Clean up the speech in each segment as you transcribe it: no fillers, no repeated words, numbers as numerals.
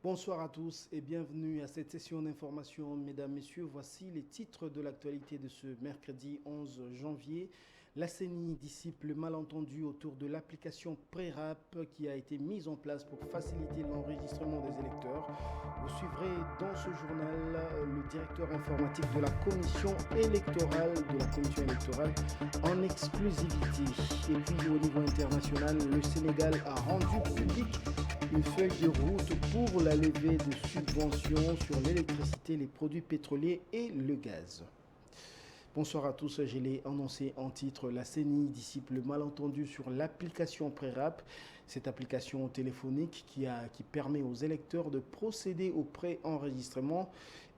Bonsoir à tous et bienvenue à cette session d'information. Mesdames, Messieurs, voici les titres de l'actualité de ce mercredi 11 janvier. La CENI dissipe le malentendu autour de l'application Prérap qui a été mise en place pour faciliter l'enregistrement des électeurs. Vous suivrez dans ce journal le directeur informatique de la commission électorale en exclusivité. Et puis au niveau international, le Sénégal a rendu public une feuille de route pour la levée de subventions sur l'électricité, les produits pétroliers et le gaz. Bonsoir à tous, je l'ai annoncé en titre, la CENI dissipe le malentendu sur l'application Prérap, cette application téléphonique qui permet aux électeurs de procéder au pré-enregistrement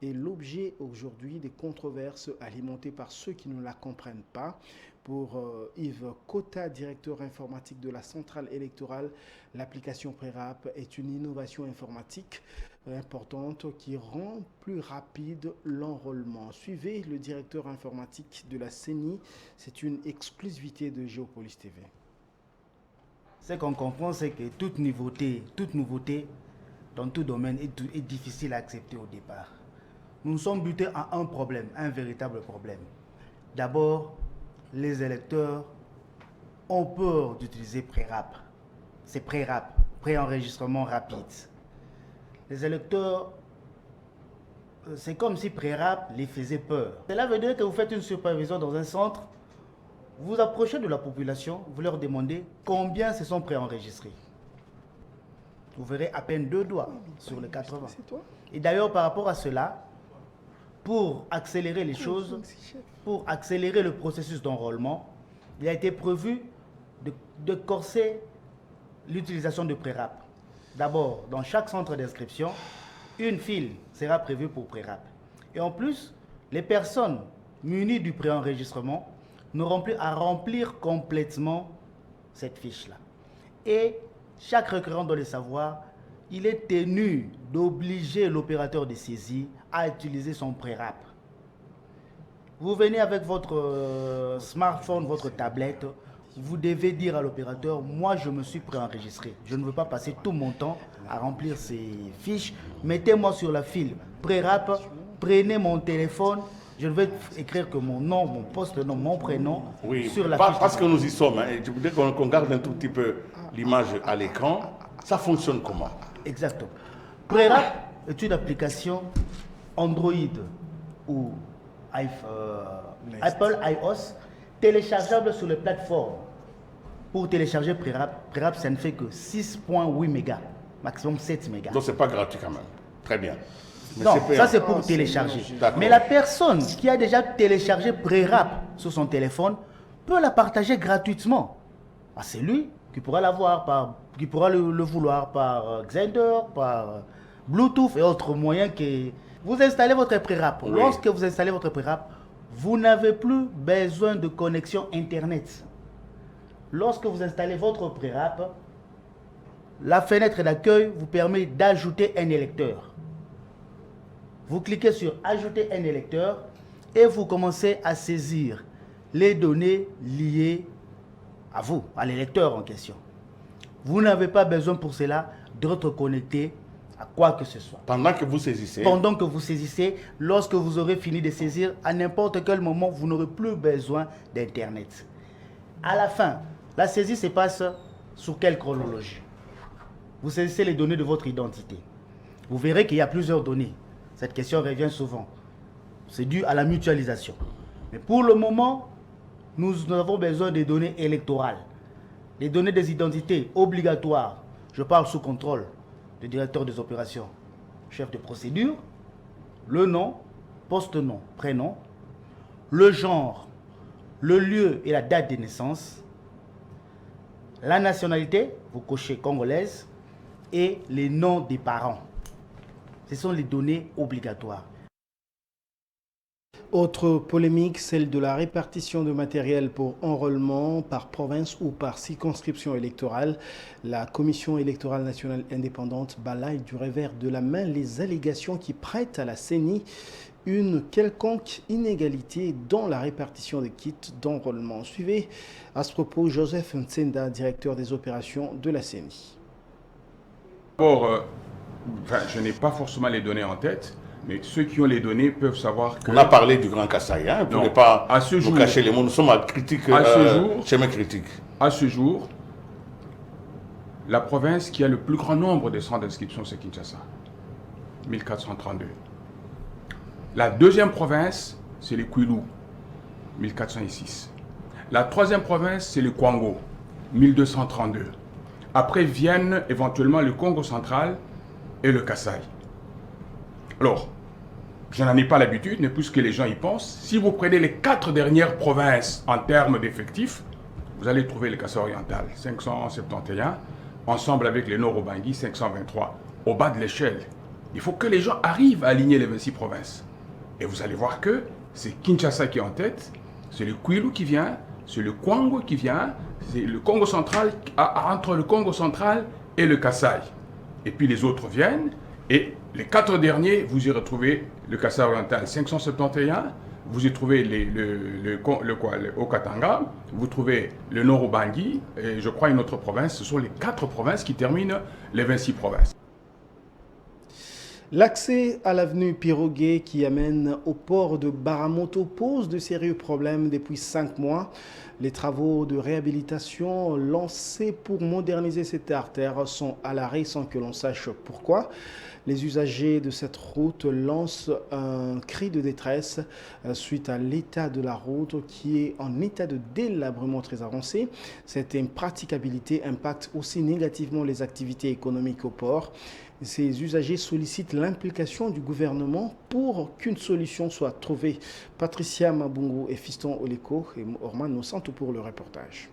est l'objet aujourd'hui des controverses alimentées par ceux qui ne la comprennent pas. Pour Yves Kota, directeur informatique de la centrale électorale, l'application Prérap est une innovation informatique importante qui rend plus rapide l'enrôlement. Suivez le directeur informatique de la CENI, c'est une exclusivité de Géopolis TV. Ce qu'on comprend, c'est que toute nouveauté dans tout domaine est difficile à accepter au départ. Nous sommes butés à un problème, un véritable problème. D'abord, les électeurs ont peur d'utiliser Prérap. C'est Prérap, pré-enregistrement rapide. Les électeurs, c'est comme si Prérap les faisait peur. Cela veut dire que vous faites une supervision dans un centre, vous approchez de la population, vous leur demandez combien se sont préenregistrés. Vous verrez à peine 2 doigts sur les 80. Et d'ailleurs, par rapport à cela, pour accélérer les choses, pour accélérer le processus d'enrôlement, il a été prévu de corser l'utilisation de Prérap. D'abord, dans chaque centre d'inscription, une file sera prévue pour Prérap. Et en plus, les personnes munies du préenregistrement n'auront plus à remplir complètement cette fiche-là. Et chaque requérant doit le savoir, il est tenu d'obliger l'opérateur de saisie à utiliser son Prérap. Vous venez avec votre smartphone, votre tablette, vous devez dire à l'opérateur, moi je me suis préenregistré. Je ne veux pas passer tout mon temps à remplir ces fiches. Mettez-moi sur la file Prérap, prenez mon téléphone, je vais écrire que mon nom, mon poste, mon prénom sur la fiche. Parce que nous y sommes, hein, je voudrais qu'on garde un tout petit peu l'image à l'écran. Ça fonctionne comment? Exactement. Prérap est une application Android ou Apple iOS téléchargeable sur les plateformes. Pour télécharger Prérap, ça ne fait que 6,8 mégas, maximum 7 mégas. Donc c'est pas gratuit quand même. Très bien. Mais non, ça c'est pour télécharger. Mais la personne qui a déjà téléchargé Prérap sur son téléphone peut la partager gratuitement. Ah, c'est lui qui pourra l'avoir, qui pourra le vouloir par Xender, par Bluetooth et autres moyens que vous installez votre Prérap. Oui. Lorsque vous installez votre Prérap, vous n'avez plus besoin de connexion Internet. Lorsque vous installez votre Prérap, la fenêtre d'accueil vous permet d'ajouter un électeur. Vous cliquez sur ajouter un électeur et vous commencez à saisir les données liées à vous, à l'électeur en question. Vous n'avez pas besoin pour cela de être connecté à quoi que ce soit. Pendant que vous saisissez. Pendant que vous saisissez, lorsque vous aurez fini de saisir, à n'importe quel moment, vous n'aurez plus besoin d'Internet. À la fin, la saisie se passe sous quelle chronologie? Vous saisissez les données de votre identité. Vous verrez qu'il y a plusieurs données. Cette question revient souvent. C'est dû à la mutualisation. Mais pour le moment, nous avons besoin des données électorales. Les données des identités obligatoires. Je parle sous contrôle du directeur des opérations, chef de procédure, le nom, poste-nom, prénom, le genre, le lieu et la date de naissance, la nationalité, vous cochez congolaise, et les noms des parents. Ce sont les données obligatoires. Autre polémique, celle de la répartition de matériel pour enrôlement par province ou par circonscription électorale. La Commission électorale nationale indépendante balaye du revers de la main les allégations qui prêtent à la CENI une quelconque inégalité dans la répartition des kits d'enrôlement. Suivez à ce propos Joseph Ntsenda, directeur des opérations de la CENI. D'abord, Enfin, je n'ai pas forcément les données en tête, mais ceux qui ont les données peuvent savoir que... On a parlé du Grand Kasaï, hein, pour ne pas nous cacher les mots. Nous sommes à critique, chemin critique. À ce jour, la province qui a le plus grand nombre de centres d'inscription, c'est Kinshasa, 1432. La deuxième province, c'est le Kwilu, 1406. La troisième province, c'est le Kwango, 1232. Après viennent éventuellement le Congo central et le Kasaï. Alors, je n'en ai pas l'habitude, mais puisque les gens y pensent, si vous prenez les 4 dernières provinces en termes d'effectifs, vous allez trouver le Kasaï oriental, 571, ensemble avec les Nord-Ubangi, 523. Au bas de l'échelle, il faut que les gens arrivent à aligner les 26 provinces. Et vous allez voir que c'est Kinshasa qui est en tête, c'est le Kwilu qui vient, c'est le Kwango qui vient, c'est le Congo central, entre le Congo central et le Kasaï. Et puis les autres viennent, et les 4 derniers, vous y retrouvez le Kasaï oriental 571, vous y trouvez le Haut-Katanga, vous trouvez le Nord-Ubangi, et je crois une autre province. Ce sont les 4 provinces qui terminent les 26 provinces. L'accès à l'avenue Piroguet qui amène au port de Baramoto pose de sérieux problèmes depuis 5 mois. Les travaux de réhabilitation lancés pour moderniser cette artère sont à l'arrêt sans que l'on sache pourquoi. Les usagers de cette route lancent un cri de détresse suite à l'état de la route qui est en état de délabrement très avancé. Cette impraticabilité impacte aussi négativement les activités économiques au port. Ces usagers sollicitent l'implication du gouvernement pour qu'une solution soit trouvée. Patricia Mabungu et Fiston Oleko et Orman Nosanto pour le reportage.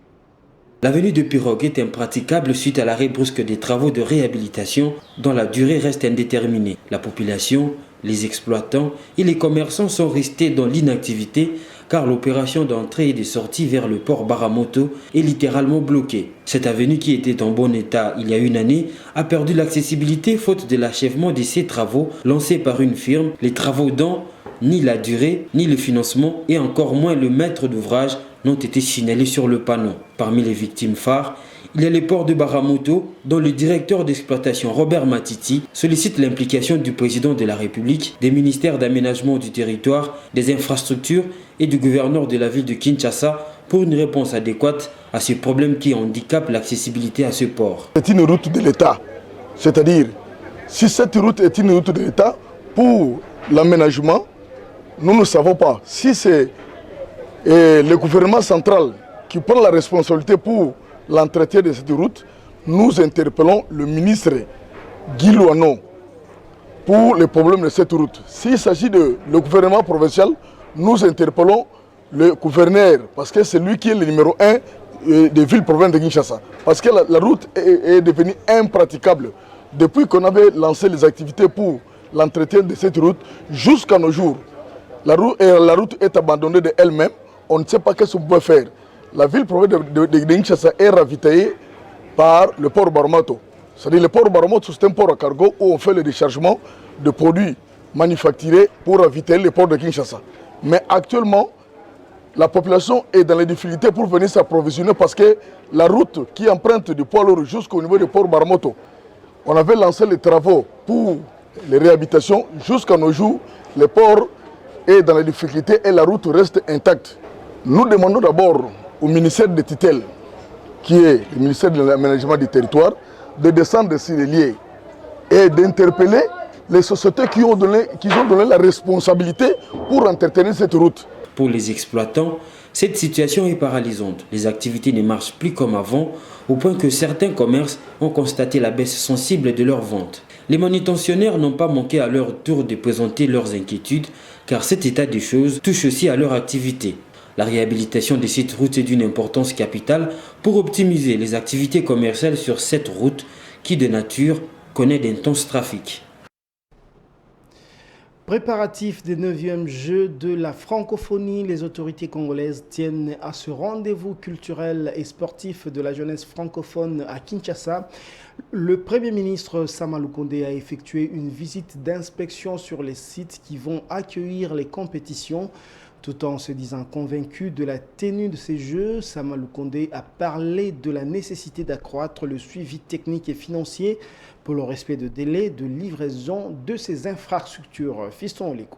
L'avenue de Pirogue est impraticable suite à l'arrêt brusque des travaux de réhabilitation dont la durée reste indéterminée. La population, les exploitants et les commerçants sont restés dans l'inactivité car l'opération d'entrée et de sortie vers le port Baramoto est littéralement bloquée. Cette avenue qui était en bon état il y a une année a perdu l'accessibilité faute de l'achèvement de ces travaux lancés par une firme. Les travaux dont ni la durée, ni le financement et encore moins le maître d'ouvrage n'ont été signalés sur le panneau. Parmi les victimes phares, il y a le port de Baramoto, dont le directeur d'exploitation Robert Matiti sollicite l'implication du président de la République, des ministères d'aménagement du territoire, des infrastructures et du gouverneur de la ville de Kinshasa pour une réponse adéquate à ce problème qui handicape l'accessibilité à ce port. C'est une route de l'État, c'est-à-dire si cette route est une route de l'État, pour l'aménagement, nous ne savons pas. Si c'est le gouvernement central qui prend la responsabilité pour l'entretien de cette route, nous interpellons le ministre Guy Louano pour les problèmes de cette route. S'il s'agit de le gouvernement provincial, nous interpellons le gouverneur parce que c'est lui qui est le numéro 1 des villes provinces de Kinshasa. Parce que la route est devenue impraticable. Depuis qu'on avait lancé les activités pour l'entretien de cette route, jusqu'à nos jours, la route est abandonnée d'elle-même. On ne sait pas qu'est-ce qu'on peut faire. La ville province de Kinshasa est ravitaillée par le port Baramoto. C'est-à-dire le port Baramoto, c'est un port à cargo où on fait le déchargement de produits manufacturés pour ravitailler le port de Kinshasa. Mais actuellement, la population est dans les difficultés pour venir s'approvisionner parce que la route qui emprunte du port lourd jusqu'au niveau du port Baramoto, on avait lancé les travaux pour les réhabilitations. Jusqu'à nos jours, le port est dans les difficultés et la route reste intacte. Nous demandons d'abord au ministère de tutelle, qui est le ministère de l'aménagement du territoire, de descendre sur les lieux et d'interpeller les sociétés qui ont donné la responsabilité pour entretenir cette route. Pour les exploitants, cette situation est paralysante. Les activités ne marchent plus comme avant, au point que certains commerces ont constaté la baisse sensible de leurs ventes. Les manutentionnaires n'ont pas manqué à leur tour de présenter leurs inquiétudes, car cet état des choses touche aussi à leur activité. La réhabilitation de cette route est d'une importance capitale pour optimiser les activités commerciales sur cette route qui, de nature, connaît d'intenses trafics. Préparatif des 9e Jeux de la francophonie, les autorités congolaises tiennent à ce rendez-vous culturel et sportif de la jeunesse francophone à Kinshasa. Le Premier ministre Sama Lukonde a effectué une visite d'inspection sur les sites qui vont accueillir les compétitions. Tout en se disant convaincu de la tenue de ces Jeux, Samalou Kondé a parlé de la nécessité d'accroître le suivi technique et financier pour le respect de délais de livraison de ces infrastructures. Fiston Oliko.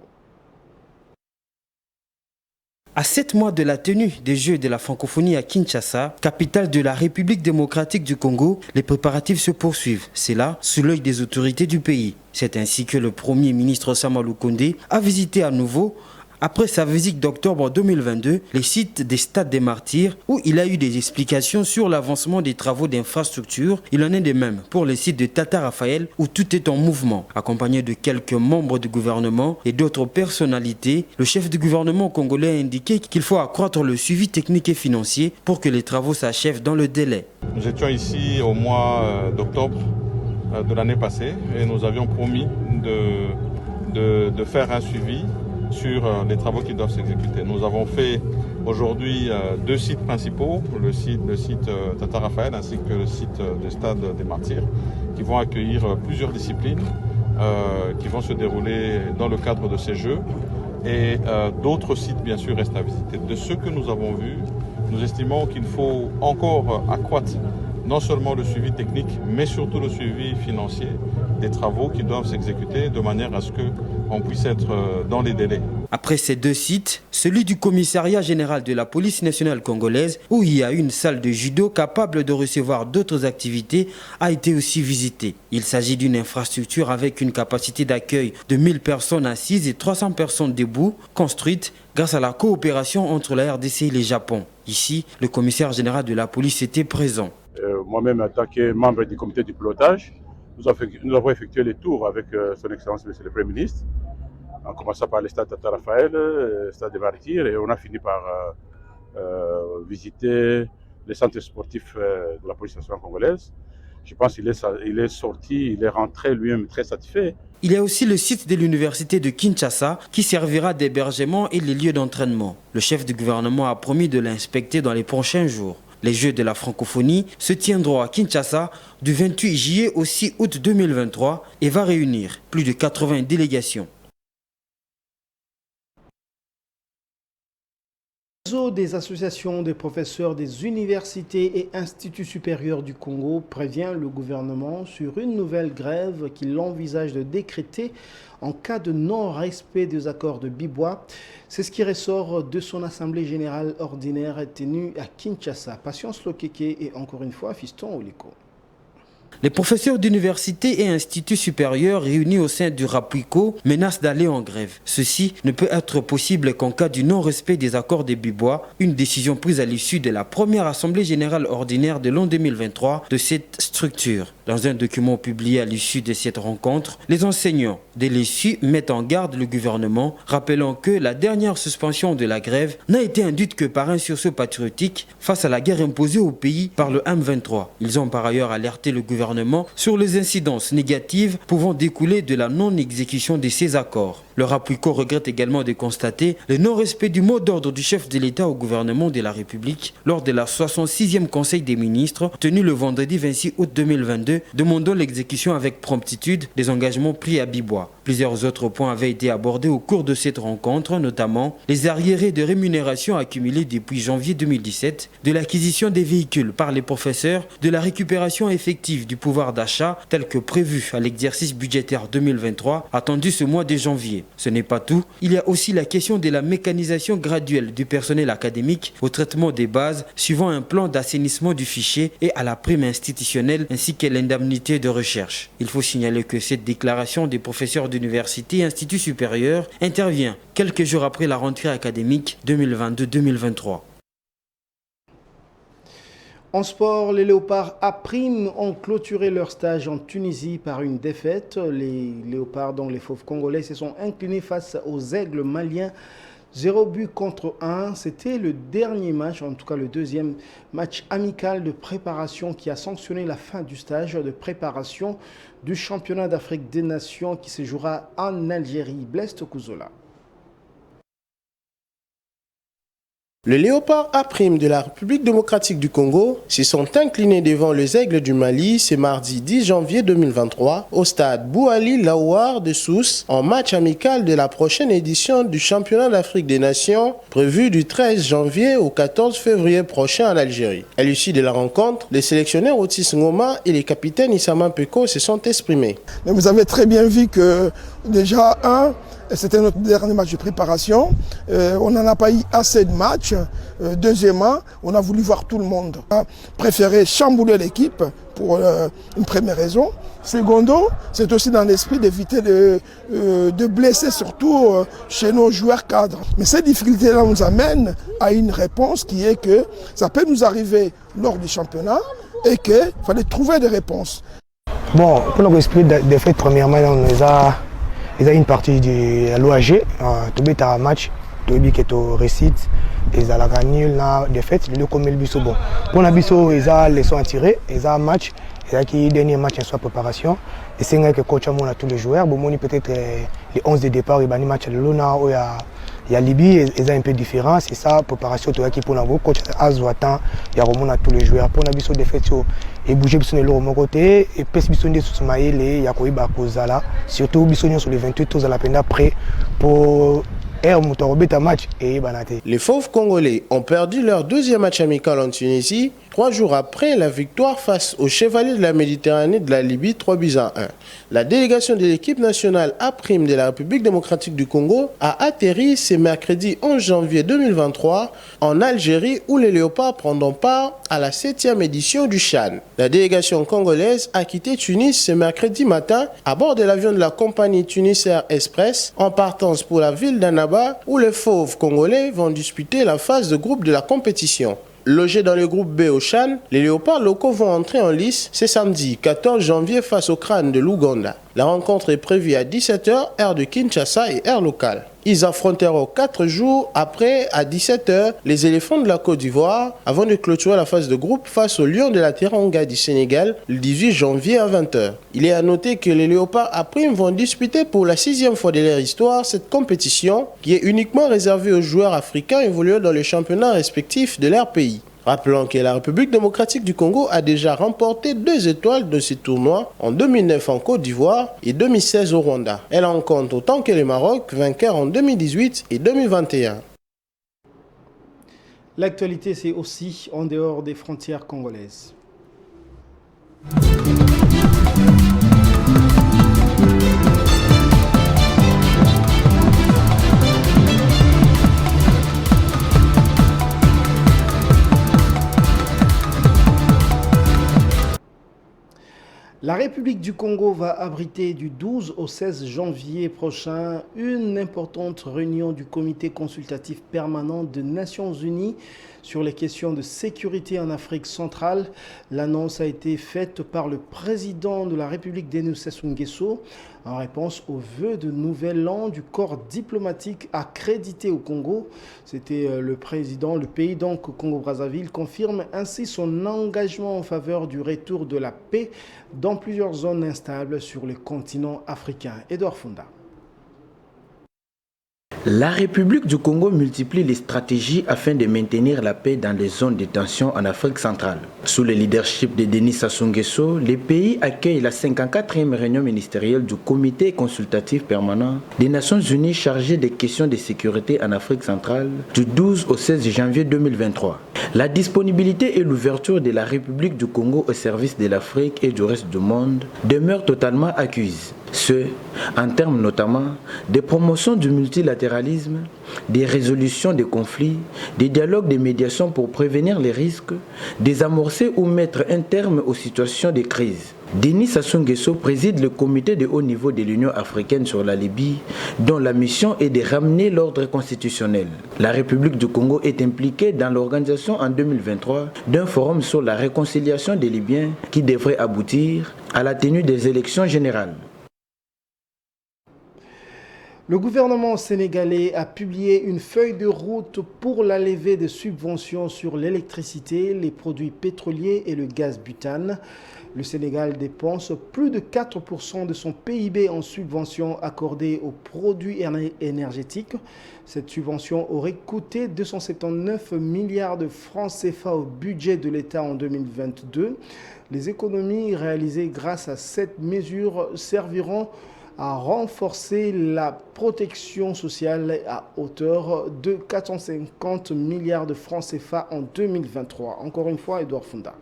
À 7 mois de la tenue des Jeux de la francophonie à Kinshasa, capitale de la République démocratique du Congo, les préparatifs se poursuivent. C'est là, sous l'œil des autorités du pays. C'est ainsi que le Premier ministre Samalou Kondé a visité à nouveau, après sa visite d'octobre 2022, les sites des Stades des Martyrs, où il a eu des explications sur l'avancement des travaux d'infrastructure. Il en est de même pour les sites de Tata Raphaël, où tout est en mouvement. Accompagné de quelques membres du gouvernement et d'autres personnalités, le chef du gouvernement congolais a indiqué qu'il faut accroître le suivi technique et financier pour que les travaux s'achèvent dans le délai. Nous étions ici au mois d'octobre de l'année passée et nous avions promis de faire un suivi sur les travaux qui doivent s'exécuter. Nous avons fait aujourd'hui 2 sites principaux, le site Tata Raphaël ainsi que le site du Stade des Martyrs, qui vont accueillir plusieurs disciplines qui vont se dérouler dans le cadre de ces Jeux. Et d'autres sites, bien sûr, restent à visiter. De ce que nous avons vu, nous estimons qu'il faut encore accroître non seulement le suivi technique, mais surtout le suivi financier des travaux qui doivent s'exécuter de manière à ce qu'on puisse être dans les délais. Après ces 2 sites, celui du commissariat général de la police nationale congolaise, où il y a une salle de judo capable de recevoir d'autres activités, a été aussi visité. Il s'agit d'une infrastructure avec une capacité d'accueil de 1000 personnes assises et 300 personnes debout, construite grâce à la coopération entre la RDC et le Japon. Ici, le commissaire général de la police était présent. Moi-même, en tant que membre du comité du pilotage, nous avons effectué les tours avec son Excellence Monsieur le Premier ministre, en commençant par le stade Tata Raphaël, le stade des Martyrs, et on a fini par visiter les centres sportifs de la police nationale congolaise. Je pense qu'il est sorti, il est rentré lui-même très satisfait. Il y a aussi le site de l'université de Kinshasa qui servira d'hébergement et les lieux d'entraînement. Le chef du gouvernement a promis de l'inspecter dans les prochains jours. Les Jeux de la francophonie se tiendront à Kinshasa du 28 juillet au 6 août 2023 et va réunir plus de 80 délégations. Le réseau des associations des professeurs des universités et instituts supérieurs du Congo prévient le gouvernement sur une nouvelle grève qu'il envisage de décréter en cas de non-respect des accords de Bibois. C'est ce qui ressort de son assemblée générale ordinaire tenue à Kinshasa. Patience Lokeke et encore une fois Fiston Oliko. Les professeurs d'université et instituts supérieurs réunis au sein du RAPUICO menacent d'aller en grève. Ceci ne peut être possible qu'en cas du non-respect des accords de Bibois, une décision prise à l'issue de la première assemblée générale ordinaire de l'an 2023 de cette structure. Dans un document publié à l'issue de cette rencontre, les enseignants de l'issue mettent en garde le gouvernement, rappelant que la dernière suspension de la grève n'a été induite que par un sursaut patriotique face à la guerre imposée au pays par le M23. Ils ont par ailleurs alerté le gouvernement sur les incidences négatives pouvant découler de la non-exécution de ces accords. Le RAPUICO regrette également de constater le non-respect du mot d'ordre du chef de l'État au gouvernement de la République lors de la 66e Conseil des ministres tenu le vendredi 26 août 2022, demandant l'exécution avec promptitude des engagements pris à Bibois. Plusieurs autres points avaient été abordés au cours de cette rencontre, notamment les arriérés de rémunération accumulés depuis janvier 2017, de l'acquisition des véhicules par les professeurs, de la récupération effective du pouvoir d'achat tel que prévu à l'exercice budgétaire 2023 attendu ce mois de janvier. Ce n'est pas tout, il y a aussi la question de la mécanisation graduelle du personnel académique au traitement des bases suivant un plan d'assainissement du fichier et à la prime institutionnelle ainsi qu'à l'indemnité de recherche. Il faut signaler que cette déclaration des professeurs d'université et instituts supérieurs intervient quelques jours après la rentrée académique 2022-2023. En sport, les Léopards A' ont clôturé leur stage en Tunisie par une défaite. Les Léopards, dont les Fauves congolais, se sont inclinés face aux Aigles maliens. 0-1. C'était le dernier match, en tout cas le deuxième match amical de préparation qui a sanctionné la fin du stage de préparation du championnat d'Afrique des Nations qui se jouera en Algérie. Blaise Tokuzola. Le Léopard A' de la République démocratique du Congo se sont inclinés devant les Aigles du Mali ce mardi 10 janvier 2023 au stade Bouali Laouar de Sousse en match amical de la prochaine édition du championnat d'Afrique des Nations prévu du 13 janvier au 14 février prochain en Algérie. À l'issue de la rencontre, les sélectionneurs Otis Ngoma et les capitaines Issama Peko se sont exprimés. Mais vous avez très bien vu que déjà c'était notre dernier match de préparation. On n'en a pas eu assez de matchs. Deuxièmement, on a voulu voir tout le monde. On a préféré chambouler l'équipe pour une première raison. Secondo, c'est aussi dans l'esprit d'éviter de blesser surtout chez nos joueurs cadres. Mais cette difficulté-là nous amène à une réponse qui est que ça peut nous arriver lors du championnat et qu'il fallait trouver des réponses. Bon, pour nous expliquer des faits, premièrement, on les a... Il y a une partie de l'OAG, tu as un match, tu as au récite, ils ont la gagnée, des fêtes, le comme le biso bon. Pour la biso, ils ont les leçons à tirer, ils ont un match, ils ont qui dernier match en soit préparation. Et c'est vrai que coach a tous les joueurs, bon, peut-être les 11 de départ, il y a un match à Luna, il y a Libye, ils ont un peu différent, c'est ça, préparation, tu as qui pour la coach a Zouatan, il y a vraiment tous les joueurs. Pour la biso des fêtes, et bouger sur le côté et puis bisonné sous maïl et yakoiba kozala surtout bisonné sur les 28 aux à la peine prêt pour match et banaté. Les Fauves congolais ont perdu leur deuxième match amical en Tunisie 3 jours après la victoire face aux Chevaliers de la Méditerranée de la Libye 3-1. La délégation de l'équipe nationale A' de la République démocratique du Congo a atterri ce mercredi 11 janvier 2023 en Algérie où les Léopards prendront part à la 7e édition du CHAN. La délégation congolaise a quitté Tunis ce mercredi matin à bord de l'avion de la compagnie Tunis Air Express en partance pour la ville d'Annaba où les Fauves congolais vont disputer la phase de groupe de la compétition. Logés dans le groupe B au CHAN, les Léopards locaux vont entrer en lice ce samedi 14 janvier face au crâne de l'Ouganda. La rencontre est prévue à 17h, heure de Kinshasa et heure locale. Ils affronteront 4 jours après, à 17h, les éléphants de la Côte d'Ivoire avant de clôturer la phase de groupe face aux Lions de la Teranga du Sénégal le 18 janvier à 20h. Il est à noter que les Léopards A' vont disputer pour la 6e fois de leur histoire cette compétition qui est uniquement réservée aux joueurs africains évoluant dans les championnats respectifs de leur pays. Rappelons que la République démocratique du Congo a déjà remporté 2 étoiles de ces tournois en 2009 en Côte d'Ivoire et 2016 au Rwanda. Elle en compte autant que le Maroc, vainqueur en 2018 et 2021. L'actualité, c'est aussi en dehors des frontières congolaises. La République du Congo va abriter du 12 au 16 janvier prochain une importante réunion du Comité consultatif permanent des Nations Unies sur les questions de sécurité en Afrique centrale. L'annonce a été faite par le président de la République Denis Sassou Nguesso en réponse aux vœux de nouvel an du corps diplomatique accrédité au Congo. C'était le président, le pays donc Congo-Brazzaville confirme ainsi son engagement en faveur du retour de la paix dans plusieurs zones instables sur le continent africain. Edouard Funda. La République du Congo multiplie les stratégies afin de maintenir la paix dans les zones de tension en Afrique centrale. Sous le leadership de Denis Sassou Nguesso, les pays accueillent la 54e réunion ministérielle du Comité consultatif permanent des Nations Unies chargé des questions de sécurité en Afrique centrale du 12 au 16 janvier 2023. La disponibilité et l'ouverture de la République du Congo au service de l'Afrique et du reste du monde demeurent totalement acquises. Ce, en termes notamment de promotion du multilatéralisme, des résolutions des conflits, des dialogues de médiation pour prévenir les risques, désamorcer ou mettre un terme aux situations de crise. Denis Sassou Nguesso préside le comité de haut niveau de l'Union africaine sur la Libye, dont la mission est de ramener l'ordre constitutionnel. La République du Congo est impliquée dans l'organisation en 2023 d'un forum sur la réconciliation des Libyens qui devrait aboutir à la tenue des élections générales. Le gouvernement sénégalais a publié une feuille de route pour la levée des subventions sur l'électricité, les produits pétroliers et le gaz butane. Le Sénégal dépense plus de 4% de son PIB en subventions accordées aux produits énergétiques. Cette subvention aurait coûté 279 milliards de francs CFA au budget de l'État en 2022. Les économies réalisées grâce à cette mesure serviront à renforcer la protection sociale à hauteur de 450 milliards de francs CFA en 2023. Encore une fois, Edouard Funda.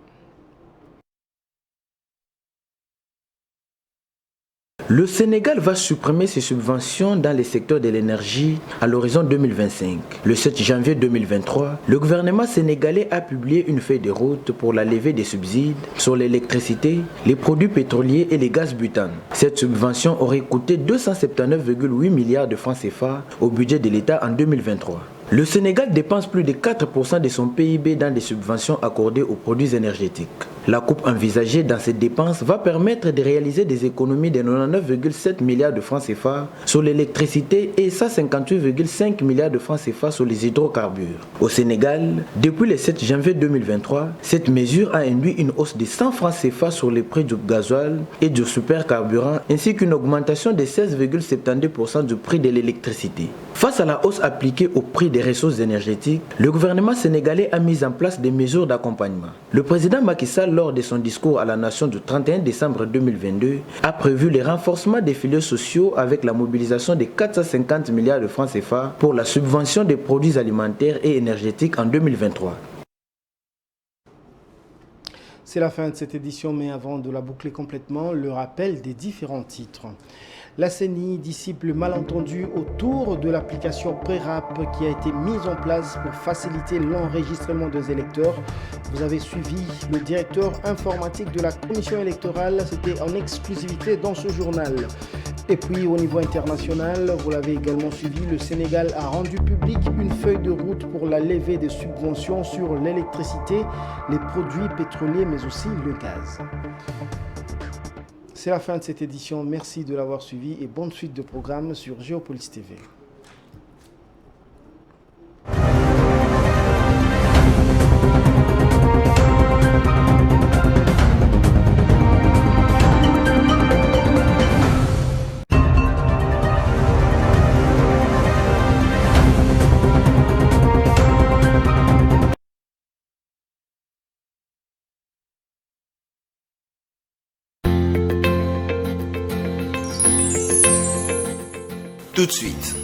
Le Sénégal va supprimer ses subventions dans les secteurs de l'énergie à l'horizon 2025. Le 7 janvier 2023, le gouvernement sénégalais a publié une feuille de route pour la levée des subsides sur l'électricité, les produits pétroliers et les gaz butane. Cette subvention aurait coûté 279,8 milliards de francs CFA au budget de l'État en 2023. Le Sénégal dépense plus de 4% de son PIB dans des subventions accordées aux produits énergétiques. La coupe envisagée dans ces dépenses va permettre de réaliser des économies de 99,7 milliards de francs CFA sur l'électricité et 158,5 milliards de francs CFA sur les hydrocarbures. Au Sénégal, depuis le 7 janvier 2023, cette mesure a induit une hausse de 100 francs CFA sur les prix du gasoil et du supercarburant ainsi qu'une augmentation de 16,72% du prix de l'électricité. Face à la hausse appliquée au prix des ressources énergétiques, le gouvernement sénégalais a mis en place des mesures d'accompagnement. Le président Macky Sall, lors de son discours à la nation du 31 décembre 2022, a prévu le renforcement des filets sociaux avec la mobilisation de 450 milliards de francs CFA pour la subvention des produits alimentaires et énergétiques en 2023. C'est la fin de cette édition, mais avant de la boucler complètement, le rappel des différents titres. La CENI dissipe le malentendu autour de l'application Prérap qui a été mise en place pour faciliter l'enregistrement des électeurs. Vous avez suivi le directeur informatique de la commission électorale, c'était en exclusivité dans ce journal. Et puis au niveau international, vous l'avez également suivi, le Sénégal a rendu public une feuille de route pour la levée des subventions sur l'électricité, les produits pétroliers mais aussi le gaz. C'est la fin de cette édition. Merci de l'avoir suivi et bonne suite de programmes sur Géopolis TV. Tout de suite,